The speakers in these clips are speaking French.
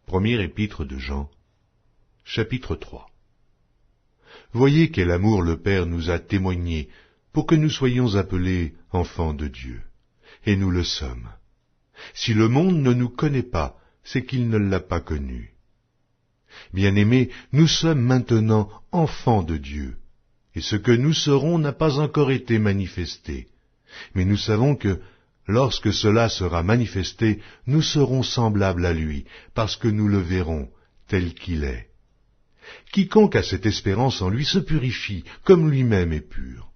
Première épître de Jean, chapitre 3. Voyez quel amour le Père nous a témoigné pour que nous soyons appelés enfants de Dieu. Et nous le sommes. Si le monde ne nous connaît pas, c'est qu'il ne l'a pas connu. Bien-aimés, nous sommes maintenant enfants de Dieu, et ce que nous serons n'a pas encore été manifesté. Mais nous savons que, lorsque cela sera manifesté, nous serons semblables à lui, parce que nous le verrons tel qu'il est. Quiconque a cette espérance en lui se purifie, comme lui-même est pur.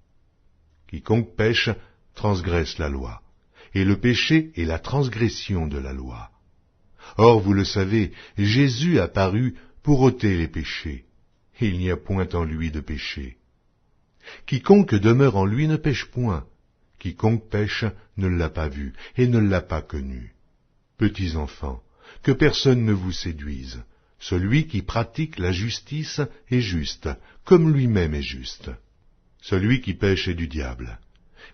Quiconque pêche transgresse la loi, et le péché est la transgression de la loi. Or, vous le savez, Jésus apparut pour ôter les péchés, et il n'y a point en lui de péché. Quiconque demeure en lui ne pêche point, quiconque pêche ne l'a pas vu, et ne l'a pas connu. Petits enfants, que personne ne vous séduise. Celui qui pratique la justice est juste, comme lui-même est juste. Celui qui pêche est du diable.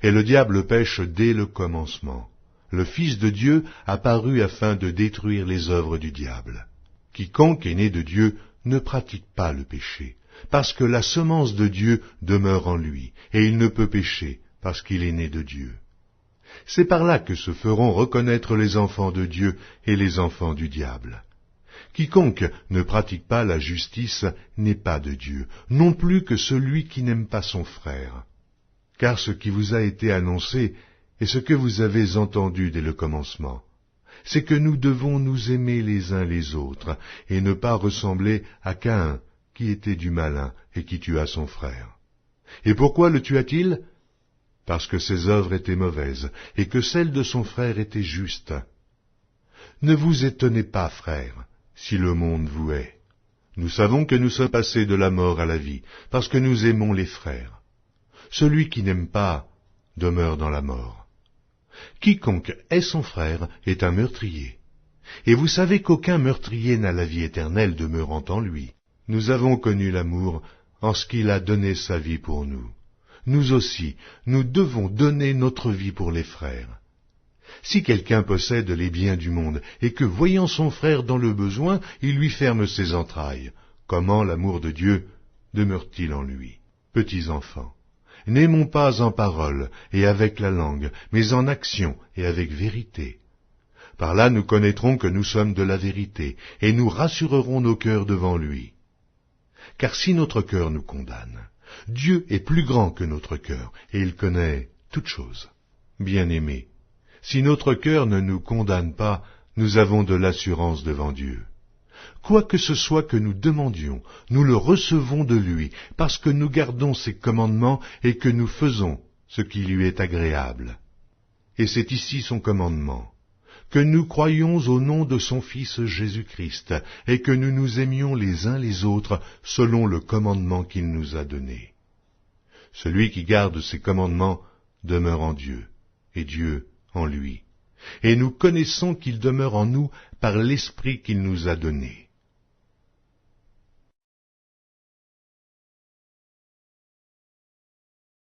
Et le diable pêche dès le commencement. Le Fils de Dieu apparut afin de détruire les œuvres du diable. Quiconque est né de Dieu ne pratique pas le péché, parce que la semence de Dieu demeure en lui, et il ne peut pécher, parce qu'il est né de Dieu. C'est par là que se feront reconnaître les enfants de Dieu et les enfants du diable. Quiconque ne pratique pas la justice n'est pas de Dieu, non plus que celui qui n'aime pas son frère. Car ce qui vous a été annoncé est ce que vous avez entendu dès le commencement, c'est que nous devons nous aimer les uns les autres, et ne pas ressembler à Caïn, qui était du malin et qui tua son frère. Et pourquoi le tua-t-il? Parce que ses œuvres étaient mauvaises, et que celles de son frère étaient justes. Ne vous étonnez pas, frères, si le monde vous hait. Nous savons que nous sommes passés de la mort à la vie, parce que nous aimons les frères. Celui qui n'aime pas demeure dans la mort. Quiconque hait son frère est un meurtrier. Et vous savez qu'aucun meurtrier n'a la vie éternelle demeurant en lui. Nous avons connu l'amour en ce qu'il a donné sa vie pour nous. Nous aussi, nous devons donner notre vie pour les frères. Si quelqu'un possède les biens du monde, et que, voyant son frère dans le besoin, il lui ferme ses entrailles, comment l'amour de Dieu demeure-t-il en lui? Petits enfants, n'aimons pas en parole et avec la langue, mais en action et avec vérité. Par là nous connaîtrons que nous sommes de la vérité, et nous rassurerons nos cœurs devant lui. Car si notre cœur nous condamne, Dieu est plus grand que notre cœur, et il connaît toutes choses. Bien-aimés, si notre cœur ne nous condamne pas, nous avons de l'assurance devant Dieu. Quoi que ce soit que nous demandions, nous le recevons de lui, parce que nous gardons ses commandements et que nous faisons ce qui lui est agréable. Et c'est ici son commandement, que nous croyions au nom de son Fils Jésus-Christ, et que nous nous aimions les uns les autres selon le commandement qu'il nous a donné. Celui qui garde ses commandements demeure en Dieu, et Dieu en lui. Et nous connaissons qu'il demeure en nous par l'Esprit qu'il nous a donné.